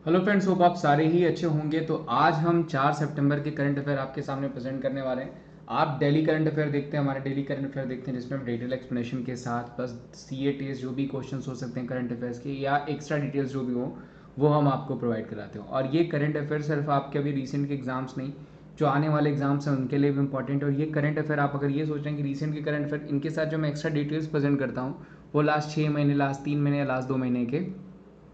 Hello friends, hope आप सारे ही अच्छे होंगे। तो आज हम 4 सितंबर के करंट अफेयर आपके सामने प्रेजेंट करने वाले हैं। आप डेली करंट अफेयर देखते हैं, हमारे डेली करंट अफेयर देखते हैं जिसमें हम डिटेल एक्सप्लेनेशन के साथ प्लस CATs जो भी क्वेश्चंस हो सकते हैं करंट अफेयर्स के या एक्स्ट्रा डिटेल्स जो भी हो वो हम आपको प्रोवाइड कराते हो। और ये करंट अफेयर सिर्फ आपके अभी रिसेंट के एग्जाम्स नहीं, जो आने वाले एग्जाम्स हैं उनके लिए भी इंपॉर्टेंट है। और ये करंट अफेयर आप अगर ये सोच रहे हैं कि रिसेंट के करंट अफेयर इनके साथ जो मैं एक्स्ट्रा डिटेल्स प्रेजेंट करता हूँ वो लास्ट 6 महीने, लास्ट 3 महीने या लास्ट 2 महीने के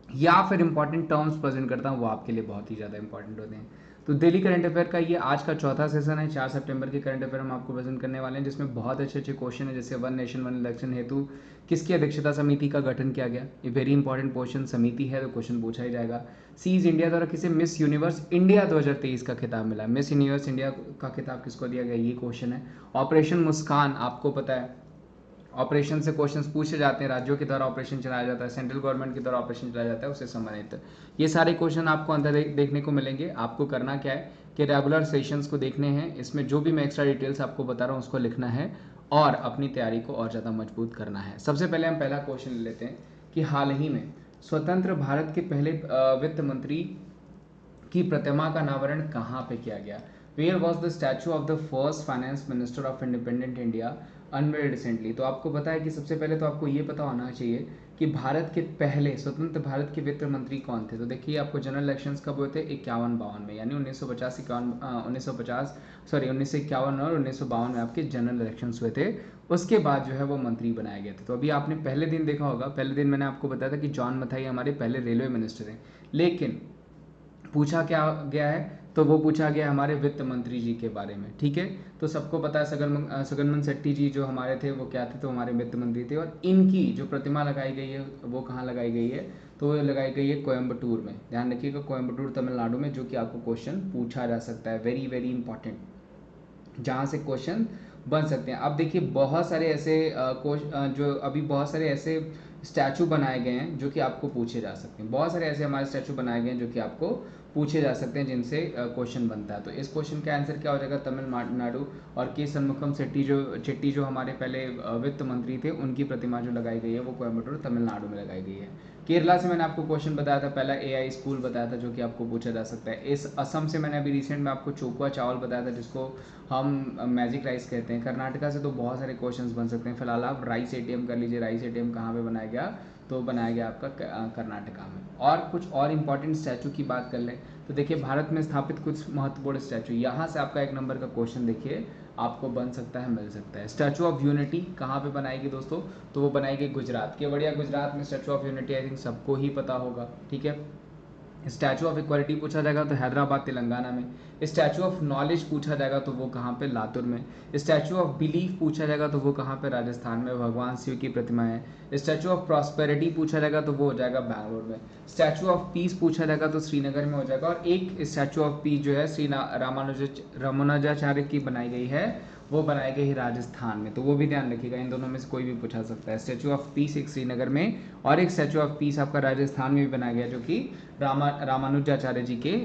या फिर इंपॉर्टेंट टर्म्स प्रेजेंट करता हूँ वो आपके लिए बहुत ही ज़्यादा इंपॉर्टेंट होते हैं। तो डेली करंट अफेयर का ये आज का चौथा सेशन है। 4 सितंबर के करंट अफेयर हम आपको प्रेजेंट करने वाले हैं जिसमें बहुत अच्छे अच्छे क्वेश्चन है, जैसे वन नेशन वन इलेक्शन हेतु किसकी अध्यक्षता समिति का गठन किया गया। ये वेरी इंपॉर्टेंट क्वेश्चन, समिति है तो क्वेश्चन पूछा ही जाएगा। सीज इंडिया द्वारा किसे मिस यूनिवर्स इंडिया 2023 का खिताब मिला। मिस यूनिवर्स इंडिया का खिताब किसको दिया गया, ये क्वेश्चन है। ऑपरेशन मुस्कान आपको पता है, ऑपरेशन से क्वेश्चंस पूछे जाते हैं, राज्यों के द्वारा ऑपरेशन चलाया जाता है, सेंट्रल गवर्नमेंट के द्वारा ऑपरेशन चलाया जाता है, उससे संबंधित ये सारे क्वेश्चन आपको अंदर देखने को मिलेंगे। आपको करना क्या है कि रेगुलर सेशंस को देखने हैं, इसमें जो भी मैं एक्स्ट्रा डिटेल्स आपको बता रहा हूँ उसको लिखना है और अपनी तैयारी को और ज़्यादा मजबूत करना है। सबसे पहले हम पहला क्वेश्चन ले लेते हैं कि हाल ही में स्वतंत्र भारत के पहले वित्त मंत्री की प्रतिमा का अनावरण कहाँ पे किया गया। Where was the statue of the first finance minister of independent India unveiled recently. तो आपको पता है कि सबसे पहले तो आपको ये पता होना चाहिए कि भारत के पहले स्वतंत्र भारत के वित्त मंत्री कौन थे। तो देखिए आपको जनरल इलेक्शंस कब हुए थे, 51-52 में, यानी 1950 सॉरी 1951 और 1952 में आपके जनरल इलेक्शंस हुए थे। उसके बाद जो है वो मंत्री बनाए गए थे। तो अभी आपने पहले दिन देखा होगा, पहले दिन मैंने आपको बताया था कि जॉन मथाई हमारे पहले रेलवे मिनिस्टर हैं, लेकिन पूछा क्या गया है, तो वो पूछा गया हमारे वित्त मंत्री जी के बारे में। ठीक है, तो सबको पता है सगनमन सेट्टी जी जो हमारे थे वो क्या थे, तो हमारे वित्त मंत्री थे। और इनकी जो प्रतिमा लगाई गई है वो कहाँ लगाई गई है, तो वो लगाई गई है कोयम्बटूर में। ध्यान रखिएगा, कोयम्बटूर तमिलनाडु में, जो कि आपको क्वेश्चन पूछा जा सकता है, वेरी वेरी इंपॉर्टेंट, जहाँ से क्वेश्चन बन सकते हैं। अब देखिए बहुत सारे ऐसे जो अभी बहुत सारे ऐसे स्टैचू बनाए गए हैं जो कि आपको पूछे जा सकते हैं। बहुत सारे ऐसे हमारे स्टैचू बनाए गए हैं जो कि आपको पूछे जा सकते हैं, जिनसे क्वेश्चन बनता है। तो इस क्वेश्चन का आंसर क्या हो जाएगा, तमिलनाडु। और के सन्मुखम शेट्टी जो हमारे पहले वित्त मंत्री थे, उनकी प्रतिमा जो लगाई गई है वो कोयम्बटूर तमिलनाडु में लगाई गई है। केरला से मैंने आपको क्वेश्चन बताया था, पहला AI स्कूल बताया था जो कि आपको पूछा जा सकता है। इस असम से मैंने अभी रिसेंट में आपको चोकुआ चावल बताया था जिसको हम मैजिक राइस कहते हैं। कर्नाटका से तो बहुत सारे क्वेश्चंस बन सकते हैं। फिलहाल आप राइस ATM कर लीजिए, राइस ATM कहाँ पे बनाया गया, तो बनाया गया आपका कर्नाटका में। और कुछ और इंपॉर्टेंट स्टैचू की बात कर लें तो देखिए भारत में स्थापित कुछ महत्वपूर्ण स्टैचू, यहाँ से आपका 1 नंबर का क्वेश्चन देखिए आपको बन सकता है, मिल सकता है। स्टैचू ऑफ यूनिटी कहाँ पे बनाएगी दोस्तों, तो वो बनाएगी गुजरात के बढ़िया गुजरात में statue of unity, I think सबको ही पता होगा। ठीक है, स्टैचू ऑफ इक्वालिटी पूछा जाएगा तो हैदराबाद तेलंगाना में। स्टैचू ऑफ नॉलेज पूछा जाएगा तो वो कहाँ पे, लातुर में। स्टैचू ऑफ बिलीफ पूछा जाएगा तो वो कहाँ पे, राजस्थान में, भगवान शिव की प्रतिमा है। स्टैचू ऑफ प्रॉस्पेरिटी पूछा जाएगा तो वो हो जाएगा बैंगलोर में। स्टैचू ऑफ पीस पूछा जाएगा तो श्रीनगर में हो जाएगा। और एक स्टैचू ऑफ पीस जो है श्री रामानुजाचार्य की बनाई गई है, वो बनाई गई है राजस्थान में। तो वो भी ध्यान रखिएगा, इन दोनों में से कोई भी पूछा सकता है। स्टैचू ऑफ पीस एक श्रीनगर में और एक स्टैचू ऑफ पीस आपका राजस्थान में भी बनाया गया, जो कि रामानुजाचार्य जी के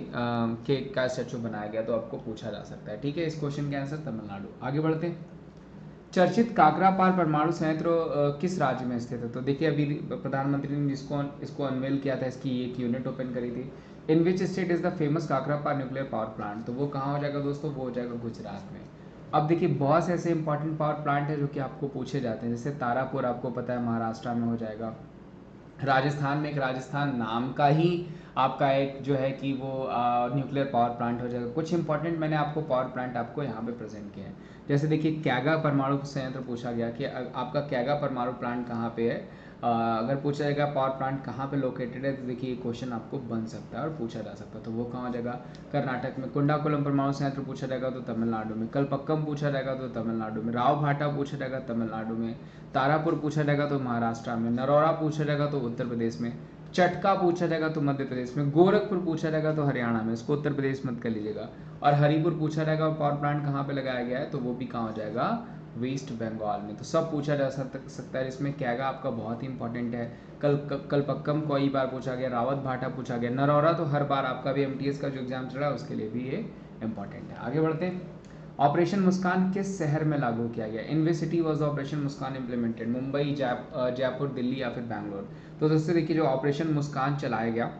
का स्टैचू बनाया गया, तो आपको पूछा जा सकता है। ठीक है, इस क्वेश्चन के आंसर तमिलनाडु। आगे बढ़ते हैं। चर्चित काकरापार परमाणु संयंत्र किस राज्य में स्थित है। तो देखिए अभी प्रधानमंत्री ने इसको अनवेल किया था, इसकी एक यूनिट ओपन करी थी। In which state is the famous Kakrapar nuclear power plant, तो वो कहाँ हो जाएगा दोस्तों, वो हो जाएगा गुजरात में। अब देखिए बहुत से ऐसे इंपॉर्टेंट पावर प्लांट है जो कि आपको पूछे जाते हैं, जैसे तारापुर आपको पता है महाराष्ट्र में हो जाएगा। राजस्थान में एक राजस्थान नाम का ही आपका एक जो है कि वो न्यूक्लियर पावर प्लांट हो जाएगा। कुछ इंपॉर्टेंट मैंने आपको पावर प्लांट आपको यहाँ पे प्रेजेंट किया है। जैसे देखिए कैगा परमाणु संयंत्र पूछा गया कि आपका कैगा परमाणु प्लांट कहाँ पे है। अगर पूछा जाएगा पावर प्लांट कहाँ पे लोकेटेड है, तो देखिए ये क्वेश्चन आपको बन सकता है और पूछा जा सकता है। तो वो कहाँ हो जाएगा, कर्नाटक में। कुंडाकुलम परमाणु संयंत्र पूछा जाएगा तो तमिलनाडु में। कलपक्कम पूछा जाएगा तो तमिलनाडु में। राव भाटा पूछा जाएगा तमिलनाडु में। तारापुर पूछा जाएगा तो महाराष्ट्र में। नरौरा पूछा जाएगा तो उत्तर प्रदेश में। चटका पूछा जाएगा तो मध्य प्रदेश में। गोरखपुर पूछा जाएगा तो हरियाणा में, इसको उत्तर प्रदेश मत कर लीजिएगा। और हरिपुर पूछा जाएगा पावर प्लांट कहाँ पे लगाया गया है, तो वो भी कहाँ हो जाएगा, वेस्ट बंगाल में। तो सब पूछा जा सकता है, इसमें कैगा आपका बहुत ही इंपॉर्टेंट है। कलपक्कम कई बार पूछा गया, रावत भाटा पूछा गया, नरौरा तो हर बार आपका भी MTS का जो एग्जाम चल रहा है उसके लिए भी ये इंपॉर्टेंट है। आगे बढ़ते हैं। ऑपरेशन मुस्कान किस शहर में लागू किया गया, in which city was operation Muskaan implemented, Mumbai, Jaipur, Delhi या फिर बैंगलोर। तो दोस्तों देखिए जो ऑपरेशन मुस्कान चलाया गया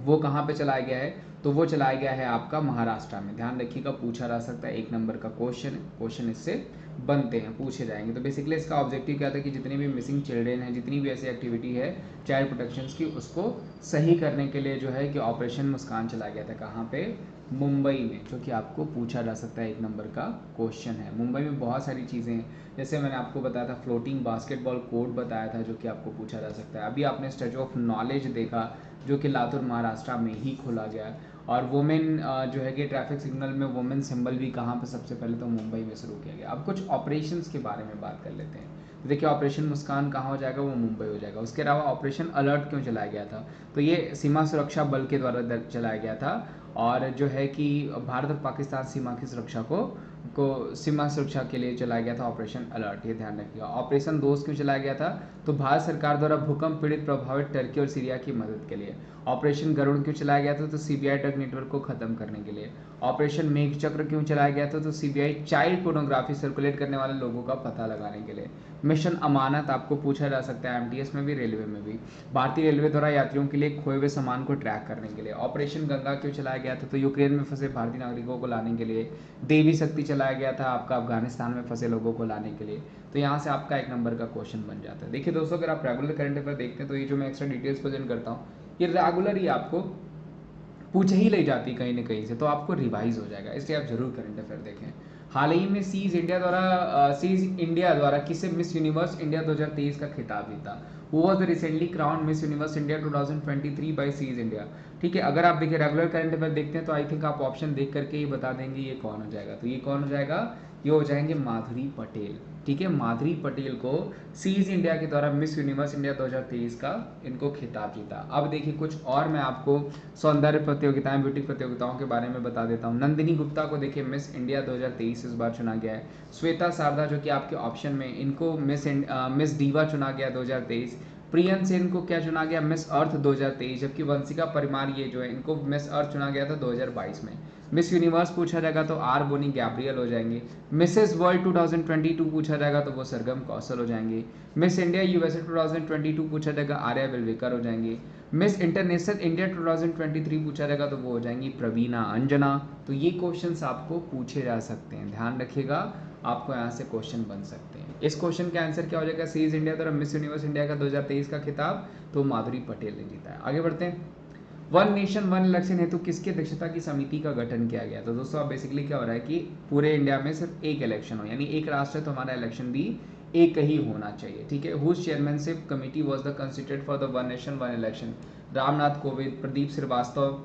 वो कहाँ पे चलाया गया है, तो वो चलाया गया है आपका महाराष्ट्र में। ध्यान रखिएगा, पूछा जा सकता है, 1 नंबर का क्वेश्चन है, क्वेश्चन इससे बनते हैं, पूछे जाएंगे। तो बेसिकली इसका ऑब्जेक्टिव क्या था कि जितनी भी मिसिंग चिल्ड्रेन है, जितनी भी ऐसी एक्टिविटी है चाइल्ड प्रोटेक्शन की, उसको सही करने के लिए जो है कि ऑपरेशन मुस्कान चलाया गया था। कहाँ पे, मुंबई में, जो कि आपको पूछा जा सकता है, 1 नंबर का क्वेश्चन है। मुंबई में बहुत सारी चीज़ें हैं, जैसे मैंने आपको बताया था फ्लोटिंग बास्केटबॉल कोर्ट बताया था, जो कि आपको पूछा जा सकता है। अभी आपने स्टैचू ऑफ नॉलेज देखा, जो कि लातूर महाराष्ट्र में ही खोला गया है। और वुमेन जो है कि ट्रैफिक सिग्नल में वुमेन सिंबल भी कहाँ पे सबसे पहले, तो मुंबई में शुरू किया गया। अब कुछ ऑपरेशंस के बारे में बात कर लेते हैं। तो देखिए, ऑपरेशन मुस्कान कहाँ हो जाएगा, वो मुंबई हो जाएगा। उसके अलावा ऑपरेशन अलर्ट क्यों चलाया गया था, तो ये सीमा सुरक्षा बल के द्वारा चलाया गया था, और जो है कि भारत और पाकिस्तान सीमा की सुरक्षा को सीमा सुरक्षा के लिए चलाया गया था ऑपरेशन अलर्ट, ये ध्यान रखिएगा। ऑपरेशन दोस्त क्यों चलाया गया था, तो भारत सरकार द्वारा भूकंप पीड़ित प्रभावित टर्की और सीरिया की मदद के लिए। ऑपरेशन गरुड़ क्यों चलाया गया था, तो सीबीआई ड्रग नेटवर्क को खत्म करने के लिए। ऑपरेशन मेघ चक्र क्यों चलाया गया था, तो सीबीआई चाइल्ड पोर्नोग्राफी सर्कुलेट करने वाले लोगों का पता लगाने के लिए। मिशन अमानत आपको पूछा जा सकता है एमटीएस में भी, रेलवे में भी। भारतीय रेलवे द्वारा यात्रियों के लिए खोए हुए सामान को ट्रैक करने के लिए। ऑपरेशन गंगा क्यों चलाया गया था, तो यूक्रेन में फंसे भारतीय नागरिकों को लाने के लिए। देवी शक्ति चलाया गया था आपका अफगानिस्तान में फंसे लोगों को लाने के लिए। तो यहाँ से आपका 1 नंबर का क्वेश्चन बन जाता है। देखिए दोस्तों, अगर आप रेगुलर करंट अफेयर देखते हैं तो ये जो मैं एक्स्ट्रा डिटेल्स प्रेजेंट करता हूँ, ये रेगुलर ही आपको पूछ ही ले जाती कहीं ना कहीं से, तो आपको रिवाइज हो जाएगा, इसलिए आप जरूर करंट अफेयर देखें। हाल ही में सीज इंडिया द्वारा किसे मिस यूनिवर्स इंडिया 2023 का खिताब जीता। वो was recently crown Miss Universe India 2023 by सीज इंडिया। ठीक है, अगर आप देखिए रेगुलर करंट अफेयर देखते हैं तो आई थिंक आप ऑप्शन देख करके ही बता देंगे ये कौन हो जाएगा। तो ये कौन हो जाएगा, ये हो जाएंगे माधुरी पटेल। ठीक है, माधुरी पटेल को सीज इंडिया के द्वारा मिस यूनिवर्स इंडिया 2023 का इनको खिताब जीता। अब देखिए कुछ और मैं आपको सौंदर्य प्रतियोगिताएं, ब्यूटी प्रतियोगिताओं के बारे में बता देता हूँ। नंदिनी गुप्ता को देखिए मिस इंडिया 2023 इस बार चुना गया है। श्वेता शारदा जो कि आपके ऑप्शन में, इनको मिस डीवा चुना गया 2023। प्रियन सेन को क्या चुना गया, मिस अर्थ 2023, जबकि वंशिका परमार ये जो है इनको मिस अर्थ चुना गया था 2022 में। मिस यूनिवर्स पूछा जाएगा तो आर बोनी गैब्रियल हो जाएंगे। मिसेस वर्ल्ड 2022 पूछा जाएगा तो वो सरगम कौशल हो जाएंगे। मिस इंडिया यूएसए 2022 पूछा जाएगा आर्या विलवेकर हो जाएंगे। मिस इंटरनेशनल इंडिया 2023 पूछा जाएगा तो वो हो जाएंगी प्रवीणा अंजना। तो ये क्वेश्चंस आपको पूछे जा सकते हैं, ध्यान रखिएगा, आपको यहाँ से क्वेश्चन बन सकते हैं। इस क्वेश्चन का आंसर क्या हो जाएगा, सीज इंडिया द्वारा मिस यूनिवर्स इंडिया का 2023 का खिताब तो माधुरी पटेल ने जीता है। आगे बढ़ते हैं। वन नेशन वन इलेक्शन हेतु किसकी अध्यक्षता की समिति का गठन किया गया। तो दोस्तों अब बेसिकली क्या हो रहा है कि पूरे इंडिया में सिर्फ एक इलेक्शन हो, यानी एक राष्ट्र है तो हमारा इलेक्शन भी एक ही होना चाहिए। ठीक है, whose chairmanship committee was the constituted for the one nation one election. Ramnath Kovind, Pradeep Srivastava,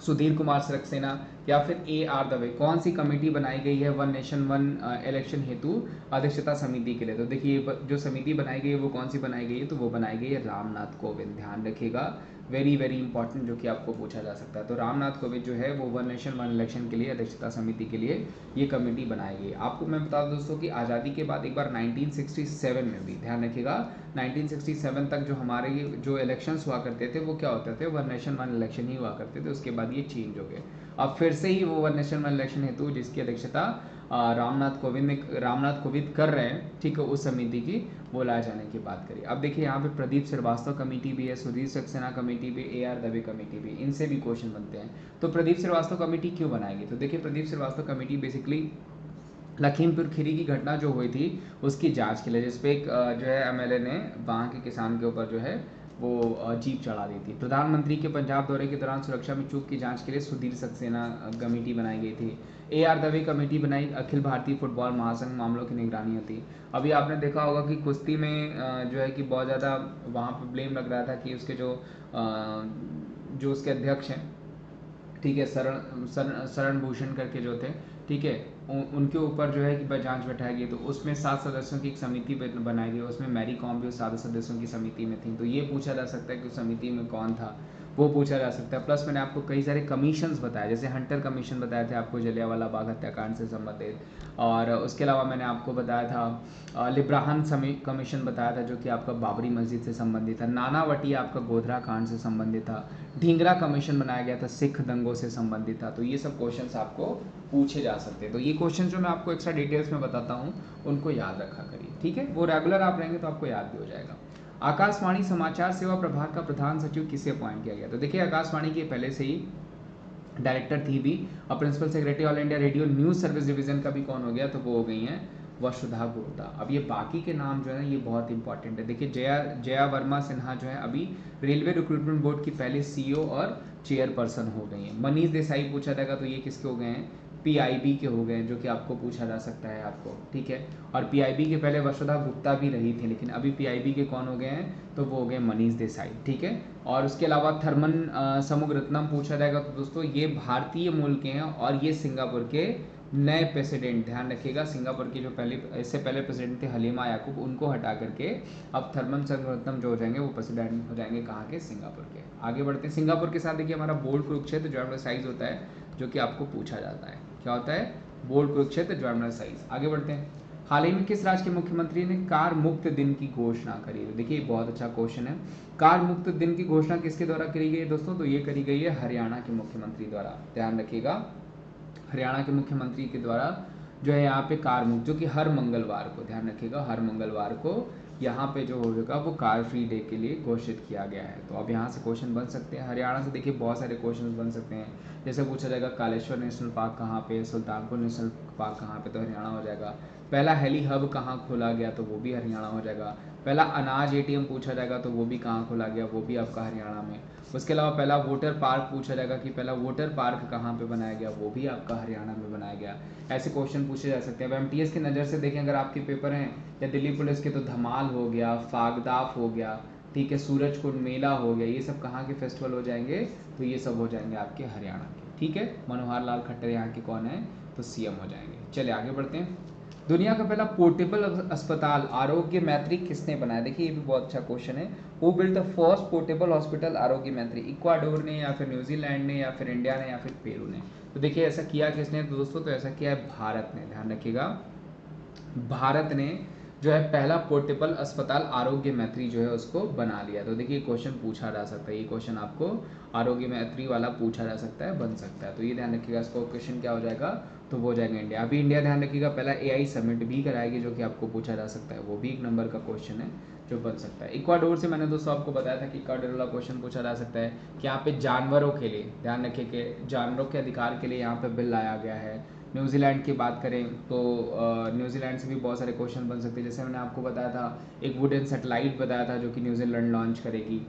Sudhir Kumar Saxena या फिर AR दवे, कौन सी कमेटी बनाई गई है वन नेशन वन इलेक्शन हेतु अध्यक्षता समिति के लिए। तो देखिए जो समिति बनाई गई है वो कौन सी बनाई गई है, तो वो बनाई गई है रामनाथ कोविंद। ध्यान रखिएगा, वेरी वेरी इंपॉर्टेंट, जो कि आपको पूछा जा सकता है। तो रामनाथ कोविंद जो है वो वन नेशन वन इलेक्शन के लिए अध्यक्षता समिति के लिए ये कमेटी बनाई गई। आपको मैं बता दूं दोस्तों कि आज़ादी के बाद एक बार 1967 में भी, ध्यान रखिएगा, 1967 तक जो हमारे जो इलेक्शंस हुआ करते थे वो क्या होते थे, वन नेशन वन इलेक्शन ही हुआ करते थे। उसके बाद ये चेंज हो गए, अब फिर से ही वो वन नेशन वन इलेक्शन हेतु जिसकी अध्यक्षता रामनाथ कोविंद कर रहे हैं, ठीक है, उस समिति की वो लाए जाने की बात करिए। अब देखिए यहाँ पे प्रदीप श्रीवास्तव कमेटी भी है, सुधीर सक्सेना कमेटी भी, AR दवे कमेटी भी, इनसे भी क्वेश्चन बनते हैं। तो प्रदीप श्रीवास्तव कमेटी क्यों बनाएगी, तो देखिए प्रदीप श्रीवास्तव कमेटी बेसिकली लखीमपुर खीरी की घटना जो हुई थी उसकी जांच के लिए, जिसपे एक जो है MLA ने वहाँ के किसान के ऊपर जो है वो जीप चढ़ा दी थी। प्रधानमंत्री के पंजाब दौरे के दौरान सुरक्षा में चूक की जांच के लिए सुधीर सक्सेना कमेटी बनाई गई थी। AR दवे कमेटी बनाई, अखिल भारतीय फुटबॉल महासंघ मामलों की निगरानी होती। अभी आपने देखा होगा कि कुश्ती में जो है कि बहुत ज़्यादा वहाँ पर ब्लेम लग रहा था कि उसके जो उसके अध्यक्ष हैं, ठीक है, शरण भूषण करके जो थे, ठीक है, उनके ऊपर जो है कि जांच बैठाई गई। तो उसमें 7 सदस्यों की एक समिति बनाई गई, उसमें मैरी कॉम भी उस 7 सदस्यों की समिति में थी। तो ये पूछा जा सकता है कि उस समिति में कौन था, वो पूछा जा सकता है। प्लस मैंने आपको कई सारे कमीशंस बताए, जैसे हंटर कमीशन बताए थे आपको जलियांवाला बाग हत्याकांड से संबंधित, और उसके अलावा मैंने आपको बताया था लिब्राहन कमीशन बताया था जो कि आपका बाबरी मस्जिद से संबंधित था। नानावटी आपका गोधरा कांड से संबंधित था। ढींगरा कमीशन बनाया गया था, सिख दंगों से संबंधित था। तो ये सब क्वेश्चंस आपको पूछे जा सकते हैं। तो ये क्वेश्चन जो मैं आपको एक्स्ट्रा डिटेल्स में बताता हूँ उनको याद रखा करिए, ठीक है, वो रेगुलर आप रहेंगे तो आपको याद भी हो जाएगा। आकाशवाणी समाचार सेवा प्रभाग का प्रधान सचिव किसे अपॉइंट किया गया? तो देखिए आकाशवाणी के पहले से ही डायरेक्टर थी भी, और principal secretary All India Radio news service division का भी कौन हो गया? तो वो हो गई हैं वसुधा गुप्ता। अब ये बाकी के नाम जो है ना ये बहुत इंपॉर्टेंट है। देखिए जया वर्मा सिन्हा जो है अभी रेलवे रिक्रूटमेंट बोर्ड की पहले सीईओ और चेयरपर्सन हो गई हैं। मनीष देसाई पूछा जाएगा तो ये किसके हो गए हैं? पीआईबी के हो गए हैं, जो कि आपको पूछा जा सकता है आपको, ठीक है। और पीआईबी के पहले वसुधा गुप्ता भी रही थी, लेकिन अभी पीआईबी के कौन हो गए हैं? तो वो हो गए मनीष देसाई, ठीक है। और उसके अलावा थर्मन समुद्ररत्नम पूछा जाएगा तो दोस्तों ये भारतीय मूल के हैं और ये सिंगापुर के नए प्रेसिडेंट, ध्यान रखिएगा। सिंगापुर की जो इससे पहले प्रेसिडेंट थे हलीमा याकूब, उनको हटा करके अब थर्मन समुद्ररत्नम जो हो जाएंगे वो प्रेसिडेंट हो जाएंगे कहाँ के? सिंगापुर के। आगे बढ़ते हैं। सिंगापुर के साथ देखिए हमारा बोर्ड कुरुक्षेत्र ज्वाइंट साइज होता है, जो कि आपको पूछा जाता है। क्या होता है? Board Kurukshetra joint size. आगे बढ़ते हैं। हाल ही में किस राज्य के मुख्यमंत्री ने कार मुक्त दिन की घोषणा करी? देखिए बहुत अच्छा क्वेश्चन है। कार मुक्त दिन की घोषणा किसके द्वारा करी गई है दोस्तों? तो ये करी गई है हरियाणा के मुख्यमंत्री द्वारा, ध्यान रखिएगा। हरियाणा के मुख्यमंत्री के द्वारा जो है यहाँ पे कार मुक्त, जो कि हर मंगलवार को, ध्यान रखिएगा, हर मंगलवार को यहाँ पे जो होगा वो कार फ्री डे के लिए घोषित किया गया है। तो अब यहाँ से क्वेश्चन बन सकते हैं हरियाणा से। देखिए बहुत सारे क्वेश्चन बन सकते हैं, जैसे पूछा जाएगा कालेश्वर नेशनल पार्क कहाँ पे, सुल्तानपुर नेशनल पार्क कहाँ पे, तो हरियाणा हो जाएगा। पहला हेली हब कहाँ खोला गया? तो वो भी हरियाणा हो जाएगा। पहला अनाज एटीएम पूछा जाएगा तो वो भी कहाँ खोला गया? वो भी आपका हरियाणा में। उसके अलावा पहला वोटर पार्क पूछा जाएगा कि पहला वोटर पार्क कहाँ पे बनाया गया? वो भी आपका हरियाणा में बनाया गया। ऐसे क्वेश्चन पूछे जा सकते हैं। अब एमटीएस की नज़र से देखें अगर आपके पेपर हैं या दिल्ली पुलिस के, तो धमाल हो गया, फागदाफ हो गया, ठीक है, सूरजकुंड मेला हो गया, ये सब कहाँ के फेस्टिवल हो जाएंगे? तो ये सब हो जाएंगे आपके हरियाणा के, ठीक है। मनोहर लाल खट्टर यहाँ के कौन है? तो सीएम हो जाएंगे। चलिए आगे बढ़ते हैं। दुनिया का पहला पोर्टेबल अस्पताल आरोग्य मैत्री किसने बनाया? देखिए ये भी बहुत अच्छा क्वेश्चन है। Who build the first portable hospital आरोग्य मैत्री? इक्वाडोर ने, या फिर न्यूजीलैंड ने, या फिर इंडिया ने, या फिर पेरू ने? तो देखिए ऐसा किया किसने? तो दोस्तों तो ऐसा किया है भारत ने, ध्यान रखिएगा। भारत ने जो है पहला पोर्टेबल अस्पताल आरोग्य मैत्री जो है उसको बना लिया। तो देखिए क्वेश्चन पूछा जा सकता है, ये क्वेश्चन आपको आरोग्य मैत्री वाला पूछा जा सकता है, बन सकता है। तो ये ध्यान रखिएगा, इसको क्वेश्चन क्या हो जाएगा? तो वो हो जाएगा इंडिया। अभी इंडिया ध्यान रखिएगा पहला एआई समिट भी कराएगी, जो कि आपको पूछा जा सकता है, वो भी एक नंबर का क्वेश्चन है जो बन सकता है। इक्वाडोर से मैंने दोस्तों आपको बताया था कि इक्वाडोर वाला क्वेश्चन पूछा जा सकता है कि यहाँ पे जानवरों के लिए, ध्यान रखिए कि जानवरों के अधिकार के लिए यहाँ पे बिल लाया गया है। न्यूजीलैंड की बात करें तो न्यूजीलैंड से भी बहुत सारे क्वेश्चन बन सकते हैं। जैसे मैंने आपको बताया था एक वुडन सेटेलाइट बताया था जो कि न्यूजीलैंड लॉन्च करेगी,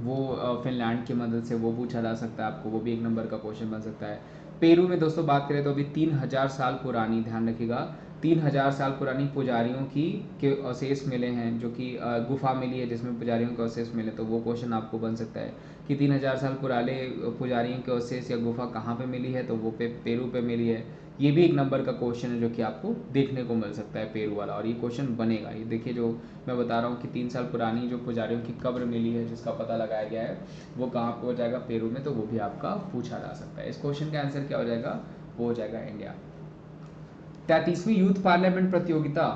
वो फिनलैंड की मदद से, वो पूछा जा सकता है आपको, वो भी एक नंबर का क्वेश्चन बन सकता है। पेरू में दोस्तों बात करें तो अभी 3000 साल पुरानी, ध्यान रखिएगा, 3000 साल पुरानी पुजारियों की के अवशेष मिले हैं, जो कि गुफा मिली है जिसमें पुजारियों के अवशेष मिले। तो वो क्वेश्चन आपको बन सकता है कि 3000 साल पुराने पुजारियों के अवशेष या गुफा कहाँ पे मिली है? तो वो पेरू पे मिली है। ये भी एक नंबर का क्वेश्चन है जो कि आपको देखने को मिल सकता है पेरू वाला, और ये क्वेश्चन बनेगा। ये देखिए जो मैं बता रहा हूँ कि 3 साल पुरानी जो पुजारियों की कब्र मिली है जिसका पता लगाया गया है वो कहाँ पे हो जाएगा? पेरू में। तो वो भी आपका पूछा जा सकता है। इस क्वेश्चन का आंसर क्या हो जाएगा? वो हो जाएगा इंडिया। 33वीं यूथ पार्लियामेंट प्रतियोगिता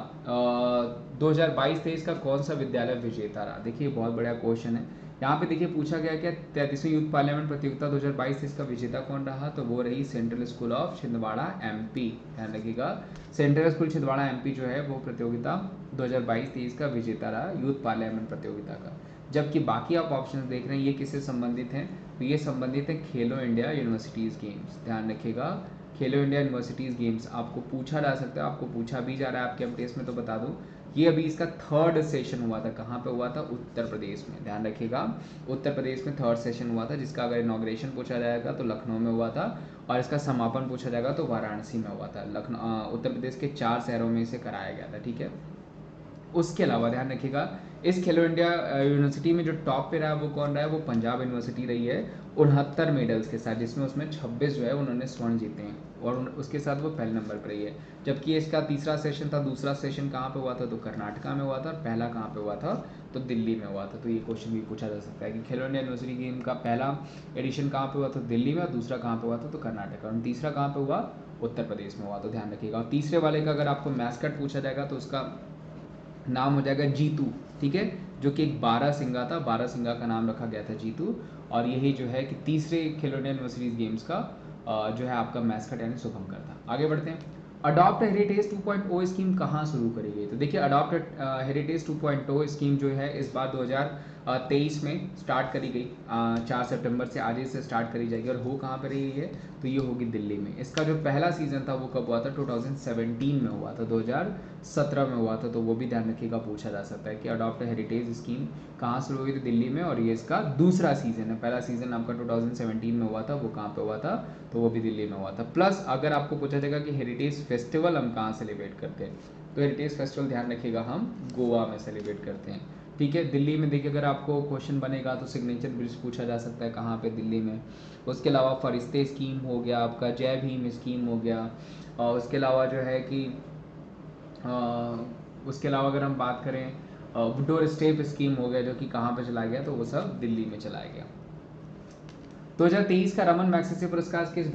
2022-23 का कौन सा विद्यालय विजेता रहा? देखिए बहुत बढ़िया क्वेश्चन है। यहाँ पे देखिए पूछा गया कि 33वीं यूथ पार्लियामेंट प्रतियोगिता 2022-23 का विजेता कौन रहा? तो वो रही central school of Chhindwara MP, ध्यान रखिएगा। सेंट्रल स्कूल छिंदवाड़ा एमपी जो है वो प्रतियोगिता 2022-23 का विजेता रहा यूथ पार्लियामेंट प्रतियोगिता का। जबकि बाकी आप ऑप्शन देख रहे हैं ये किससे संबंधित हैं? तो ये संबंधित है खेलो इंडिया यूनिवर्सिटीज़ गेम्स, ध्यान रखिएगा। खेलो इंडिया यूनिवर्सिटीज़ गेम्स आपको पूछा जा सकता है, आपको पूछा भी जा रहा है आपके टेस्ट में। तो बता दूं ये अभी इसका 3rd सेशन हुआ था, कहाँ पे हुआ था? उत्तर प्रदेश में, ध्यान रखिएगा। उत्तर प्रदेश में 3rd सेशन हुआ था, जिसका अगर इनॉग्रेशन पूछा जाएगा तो लखनऊ में हुआ था, और इसका समापन पूछा जाएगा तो वाराणसी में हुआ था। उत्तर प्रदेश के 4 शहरों में इसे कराया गया था, ठीक है। उसके अलावा ध्यान रखिएगा इस खेलो इंडिया यूनिवर्सिटी में जो टॉप पे रहा वो कौन रहा है? वो पंजाब यूनिवर्सिटी रही है 69 मेडल्स के साथ, जिसमें उसमें 26 जो है उन्होंने स्वर्ण जीते हैं, और उसके साथ वो पहले नंबर पर रही है। जबकि इसका तीसरा सेशन था, दूसरा सेशन कहाँ पे हुआ था? तो कर्नाटका में हुआ था, और पहला कहाँ पे हुआ था? तो दिल्ली में हुआ था। तो ये क्वेश्चन भी पूछा जा सकता है कि खेलो इंडिया यूनिवर्सिटी गेम का पहला एडिशन कहाँ पे हुआ था? दिल्ली में, और दूसरा कहाँ पे हुआ था? तो कर्नाटक, और तीसरा कहाँ पे हुआ? उत्तर प्रदेश में हुआ। तो ध्यान रखिएगा। और तीसरे वाले का अगर आपको मैस्कट पूछा जाएगा तो उसका नाम हो जाएगा जीतू, ठीक है, जो कि एक बारहसिंगा था, बारहसिंगा का नाम रखा गया था जीतू। और यही जो है कि तीसरे खेलो इंडिया यूनिवर्सिटीज गेम्स का जो है आपका मैस्कट यानी शुभंकर था। आगे बढ़ते हैं। अडॉप्ट हेरिटेज 2.0 स्कीम कहाँ शुरू करी गई? तो देखिए अडॉप्ट हेरिटेज 2.0 स्कीम जो है इस बार 2023 में स्टार्ट करी गई। 4 सितंबर से आज ही से स्टार्ट करी जाएगी और हो कहाँ पर रही है? तो ये होगी दिल्ली में। इसका जो पहला सीजन था वो कब हुआ था? 2017 में हुआ था, 2017 में हुआ था। तो वो भी ध्यान रखिएगा, पूछा जा सकता है कि अडॉप्ट हेरिटेज स्कीम कहाँ शुरू हुई थी? दिल्ली में, और ये इसका दूसरा सीजन है। पहला सीजन आपका 2017 में हुआ था, वो कहाँ पे हुआ था? तो वो भी दिल्ली में हुआ था। प्लस अगर आपको पूछा जाएगा कि हेरिटेज फेस्टिवल हम कहाँ सेलिब्रेट करते हैं, तो हेरिटेज फेस्टिवल ध्यान रखिएगा हम गोवा में सेलिब्रेट करते हैं। ठीक है, दिल्ली में देखिए अगर आपको क्वेश्चन बनेगा तो सिग्नेचर ब्रिज पूछा जा सकता है कहाँ पे? दिल्ली में। उसके अलावा फरिश्ते स्कीम हो गया आपका, जय भीम स्कीम हो गया, और उसके अलावा जो है कि उसके अलावा अगर हम बात करें डोर स्टेप स्कीम हो गया, जो कि कहाँ पे चला गया? तो वो सब दिल्ली में चलाया गया। 2023 का रमन मैग्सेसे पुरस्कार किस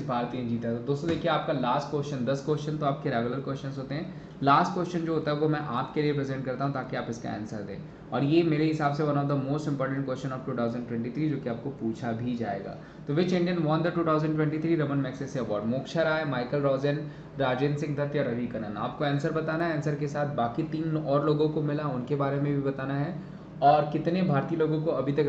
भारतीय ने जीता? तो दोस्तों देखिए आपका लास्ट क्वेश्चन, 10 क्वेश्चन तो आपके रेगुलर क्वेश्चंस होते हैं। लास्ट क्वेश्चन जो होता है वो मैं आपके लिए प्रेजेंट करता हूं ताकि आप इसका आंसर दें, और ये मेरे हिसाब से one of the most important question of 2023 जो कि आपको पूछा भी जाएगा। तो which Indian won the 2023 Raman Magsaysay award? Moksha Rai, Michael Rozen, Rajendra Singh Dutt या रवि कन्नन? आपको आंसर बताना है। आंसर के साथ बाकी 3 और लोगों को मिला उनके बारे में भी बताना है, और कितने भारतीय लोगों को अभी तक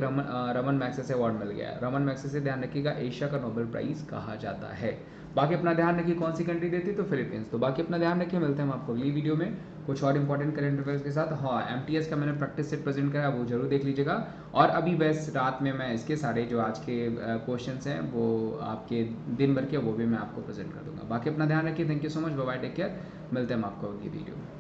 रमन मैग्सेसे अवार्ड मिल गया है। रमन मैग्सेसे ध्यान रखिएगा एशिया का नोबेल प्राइज कहा जाता है। बाकी अपना ध्यान रखिए, कौन सी कंट्री देती है? तो फिलीपींस। तो बाकी अपना ध्यान रखिए, मिलते हैं हम आपको अगली वीडियो में कुछ और इंपॉर्टेंट करंट अफेयर्स के साथ। हाँ, एमटीएस का मैंने प्रैक्टिस सेट प्रेजेंट कराया, वो जरूर देख लीजिएगा। और अभी बस रात में मैं इसके सारे जो आज के क्वेश्चंस हैं वो आपके दिन भर के, वो भी मैं आपको प्रेजेंट कर दूंगा। बाकी अपना ध्यान रखिए। Thank you so much, bye bye, take care. मिलते हैं हम आपको अगली वीडियो में।